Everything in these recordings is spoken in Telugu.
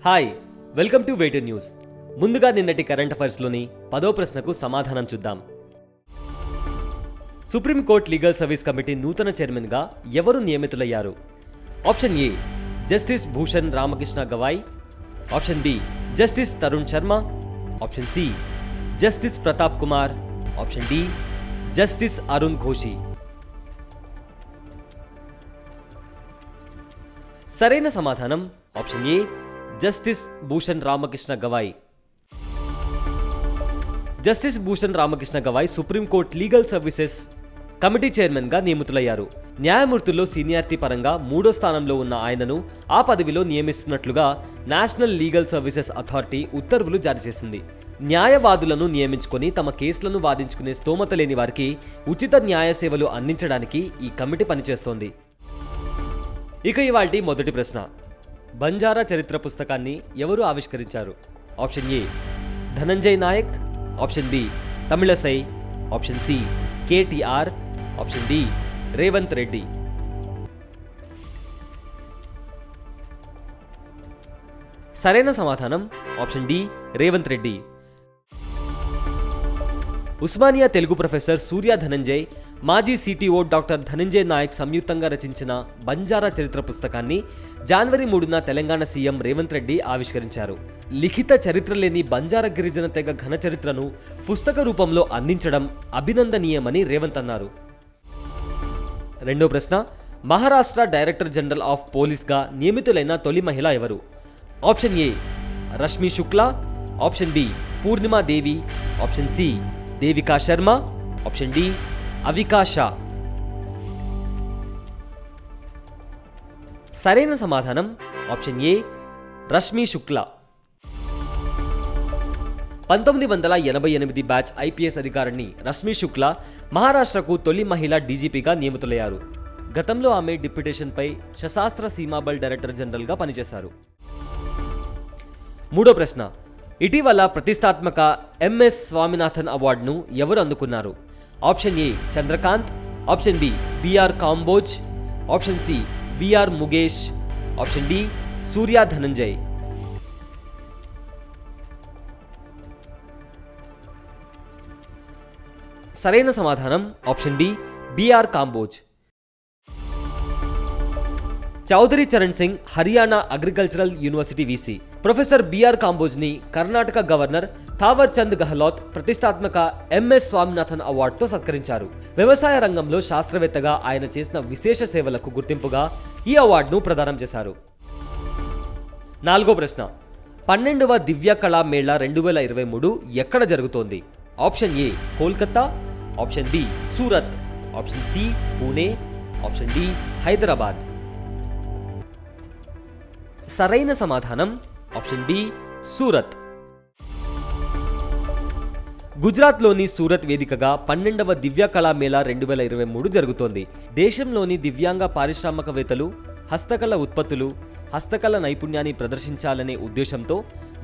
హాయ్, వెల్కమ్ టు వేటు న్యూస్. ముందుగా నిన్నటి కరెంట్ అఫైర్స్లోని 10వ ప్రశ్నకు సమాధానం చూద్దాం. సుప్రీంకోర్టు లీగల్ సర్వీస్ కమిటీ నూతన చైర్మన్గా ఎవరు నియమితులయ్యారు? Option A Justice Bhushan Ramakrishna Gavai, option B Justice Tarun Sharma, option C Justice Pratap Kumar, option D Justice Arun Ghoshi. సరైన సమాధానం option A Justice Bhushan Ramakrishna Gavai. Justice Bhushan Ramakrishna Gavai supreme court legal services committee చైర్మన్గా నియమితులయ్యారు. న్యాయమూర్తుల్లో సీనియారిటీ పరంగా 3వ స్థానంలో ఉన్న ఆయనను ఆ పదవిలో నియమిస్తున్నట్లుగా నేషనల్ లీగల్ సర్వీసెస్ అథారిటీ ఉత్తర్వులు జారీ చేసింది. న్యాయవాదులను నియమించుకొని తమ కేసులను వాదించుకునే స్తోమత లేని వారికి ఉచిత న్యాయ సేవలు అందించడానికి ఈ కమిటీ పనిచేస్తోంది. ఇక ఇవాల్టి మొదటి ప్రశ్న. బంజారా చరిత్ర పుస్తకాన్ని ఎవరు ఆవిష్కరించారు? Option A Dhananjay Nayak, option B Tamilisai, option C KTR, option D Revanth Reddy. సరైన సమాధానం option D Revanth Reddy. Osmania Telugu professor Surya Dhananjay, మాజీ సిటిఓ డాక్టర్ ధనంజయ్ నాయక్ సంయుక్తంగా రచించిన బంజారా చరిత్ర పుస్తకాన్ని జనవరి 3న తెలంగాణ సీఎం రేవంత్ రెడ్డి ఆవిష్కరించారు. లిఖిత చరిత్ర లేని బంజారా గిరిజన తెగ ఘన చరిత్రను పుస్తక రూపంలో అందించడం అభినందనీయమని రేవంత్ అన్నారు. రెండో ప్రశ్న. మహారాష్ట్ర డైరెక్టర్ జనరల్ ఆఫ్ పోలీస్గా నియమితులైన తొలి మహిళ ఎవరు? Option A Rashmi Shukla, option B Purnima Devi, option C Devika Sharma, option D Avika Shah. సరైన సమాధానం option A Rashmi Shukla. 1988 batch IPS అధికారిణి రష్మి శుక్లా మహారాష్ట్రకు తొలి మహిళా డీజీపీగా నియమితులయ్యారు. గతంలో ఆమె డిప్యుటేషన్పై సశస్త్ర సీమాబల్ డైరెక్టర్ జనరల్గా పనిచేశారు. మూడో ప్రశ్న. ఇటీవల ప్రతిష్టాత్మక ఎంఎస్ స్వామినాథన్ అవార్డును ఎవరు అందుకున్నారు? Option A Chandrakant, option B BR Kamboj, option C BR Mugesh, option D Surya Dhananjay. సరైన సమాధానం option B BR Kamboj. Chaudhary Charan Singh Haryana agricultural university VC professor BR కాంబోజ్ని కర్ణాటక గవర్నర్ థావర్ చంద్ గెహ్లోట్ ప్రతిష్టాత్మక ఎంఎస్ స్వామినాథన్ అవార్డుతో సత్కరించారు. వ్యవసాయ రంగంలో శాస్త్రవేత్తగా ఆయన చేసిన విశేష సేవలకు గుర్తింపుగా ఈ అవార్డును ప్రదానం చేశారు. నాలుగో ప్రశ్న. 12వ దివ్య కళా మేళా 2023 ఎక్కడ జరుగుతోంది? Option A Kolkata, option B Surat, option C Pune, option D Hyderabad. సరైన సమాధానం ఆప్షన్ డి సూరత్. గుజరాత్లోని సూరత్ వేదికగా 12వ దివ్య కళా మేళా 2023 జరుగుతోంది. దేశంలోని దివ్యాంగ పారిశ్రామికవేత్తలు హస్తకళ ఉత్పత్తులు, హస్తకళ నైపుణ్యాన్ని ప్రదర్శించాలనే ఉద్దేశంతో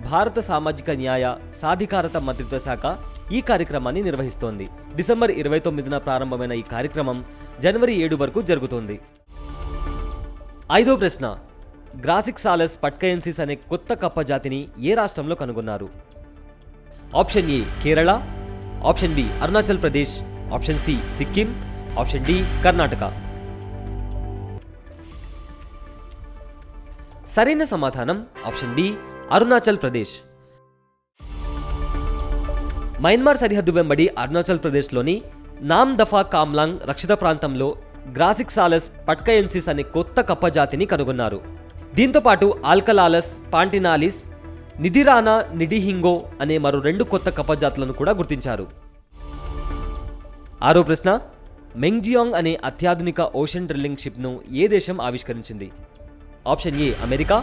భారత సామాజిక న్యాయ సాధికారత మంత్రిత్వ శాఖ ఈ కార్యక్రమాన్ని నిర్వహిస్తోంది. డిసెంబర్ 29న ప్రారంభమైన ఈ కార్యక్రమం జనవరి 7 వరకు జరుగుతోంది. ఐదో ప్రశ్న. గ్రాసిక్సాలస్ పట్కయెన్సిస్ అనే కొత్త కప్ప జాతిని ఏ రాష్ట్రంలో కనుగొన్నారు? Option A Kerala, option B Arunachal Pradesh, option C Sikkim, option D Karnataka. సరైన సమాధానం ఆప్షన్ బి అరుణాచల్ ప్రదేశ్. మయన్మార్ సరిహద్దు వెంబడి అరుణాచల్ ప్రదేశ్లోని నామ్ దఫా కామ్లాంగ్ రక్షిత ప్రాంతంలో గ్రాసిక్సాలస్ పట్కయెన్సిస్ అనే కొత్త కప్ప జాతిని కనుగొన్నారు. దీంతో పాటు ఆల్కలాలస్ పాంటినాలిస్, నిదిరానా నిడిహింగో అనే మరో 2 కొత్త కప్పజాతులను కూడా గుర్తించారు. ఆరో ప్రశ్న. మెంగ్జియాంగ్ అనే అత్యాధునిక ఓషన్ డ్రిల్లింగ్ షిప్ను ఏ దేశం ఆవిష్కరించింది? Option A America,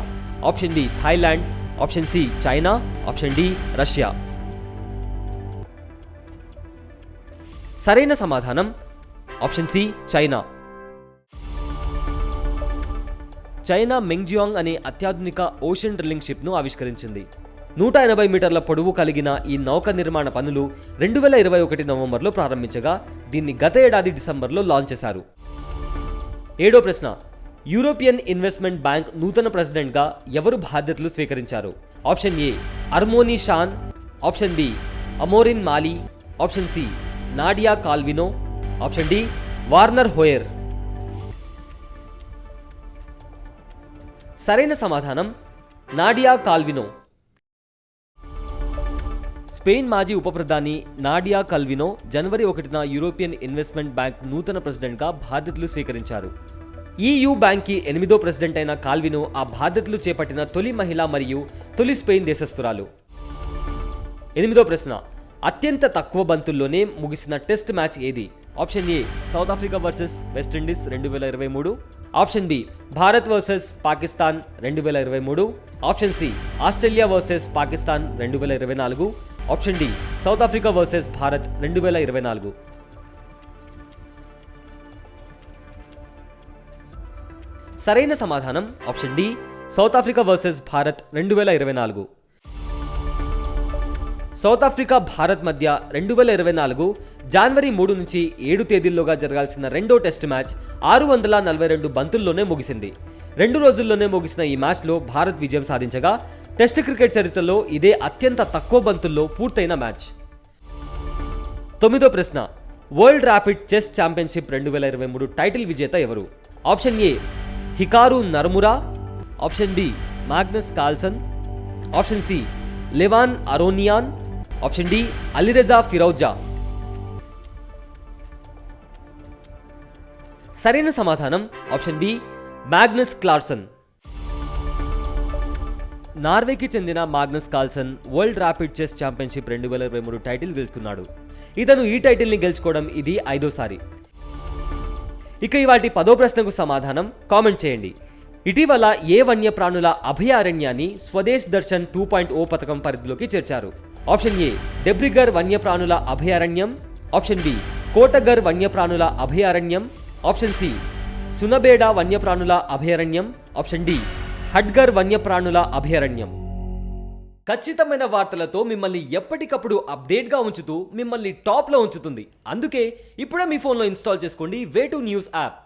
option B Thailand, option C China, option D Russia. సరైన సమాధానం option C China. China Mengjiang అనే అత్యాధునిక ఓషన్ డ్రిల్లింగ్ షిప్ను ఆవిష్కరించింది. 180 మీటర్ల పొడవు కలిగిన ఈ నౌక నిర్మాణ పనులు 2021 నవంబర్లో ప్రారంభించగా దీన్ని గత ఏడాది డిసెంబర్లో లాంచ్ చేశారు. ఏడో ప్రశ్న. యూరోపియన్ ఇన్వెస్ట్మెంట్ బ్యాంక్ నూతన ప్రెసిడెంట్గా ఎవరు బాధ్యతలు స్వీకరించారు? ఆప్షన్ ఏ అర్మోనీ షాన్, ఆప్షన్ బి అమోరిన్ మాలి, option C Nadia Calvino, option D Werner Hoyer. సరైన సమాధానం నాడియా కాల్వినో. స్పెయిన్ మాజీ ఉప ప్రధాని నాడియా కాల్వినో జనవరి 1న యూరోపియన్ ఇన్వెస్ట్మెంట్ బ్యాంక్ నూతన ప్రెసిడెంట్గా బాధ్యతలు స్వీకరించారు. ఈయూ బ్యాంక్కి 8వ ప్రెసిడెంట్ అయిన కాల్వినో ఆ బాధ్యతలు చేపట్టిన తొలి మహిళ మరియు తొలి స్పెయిన్ దేశస్థురాలు. 8వ ప్రశ్న, అత్యంత తక్కువ బంతుల్లోనే ముగిసిన టెస్ట్ మ్యాచ్ ఏది? Option A South Africa versus వెస్టిండీస్ 2023, option B Bharat versus Pakistan 2023, option C Australia versus Pakistan 2024, option D South Africa versus Bharat 2024. సరైన సమాధానం option D South Africa versus Bharat 2024. South Africa Bharat మధ్య 2024 జనవరి 3 నుంచి 7 తేదీల్లోగా జరగాల్సిన రెండో టెస్ట్ మ్యాచ్ 642 బంతుల్లోనే ముగిసింది. 2 రోజుల్లోనే ముగిసిన ఈ మ్యాచ్లో భారత్ విజయం సాధించగా టెస్ట్ క్రికెట్ చరిత్రలో ఇదే అత్యంత తక్కువ బంతుల్లో పూర్తయిన మ్యాచ్. 9వ ప్రశ్న, world rapid chess championship 2023 title విజేత ఎవరు? Option A Hikaru Nakamura, option B Magnus Carlsen, option C Levon Aronian, option D Alireza Firouzja. సరైన సమాధానం ఆప్షన్ బి మాగ్నస్ కార్ల్సన్. నార్వేకి చెందిన Magnus Carlsen world rapid chess championship 2023 title గెలుచుకున్నాడు. ఇతను ఈ టైటిల్ని గెలుచుకోవడం ఇది 5వసారి. ఇక ఇవాటి 10వ ప్రశ్నకు సమాధానం కామెంట్ చేయండి. ఇటీవల ఏ వన్యప్రాణుల అభయారణ్యాన్ని స్వదేశ్ దర్శన్ 2.0 పథకం పరిధిలోకి చేర్చారు? ఆప్షన్ ఏ డెబ్రిగర్ వన్యప్రాణుల అభయారణ్యం, ఆప్షన్ బి కోటగర్ వన్యప్రాణుల అభయారణ్యం, ఆప్షన్ సి సునబేడ వన్యప్రాణుల అభయారణ్యం, ఆప్షన్ డి హడ్గర్ వన్యప్రాణుల అభయారణ్యం. ఖచ్చితమైన వార్తలతో మిమ్మల్ని ఎప్పటికప్పుడు అప్డేట్గా ఉంచుతూ మిమ్మల్ని టాప్లో ఉంచుతుంది. అందుకే ఇప్పుడే మీ ఫోన్లో ఇన్స్టాల్ చేసుకోండి వే2 న్యూస్ యాప్.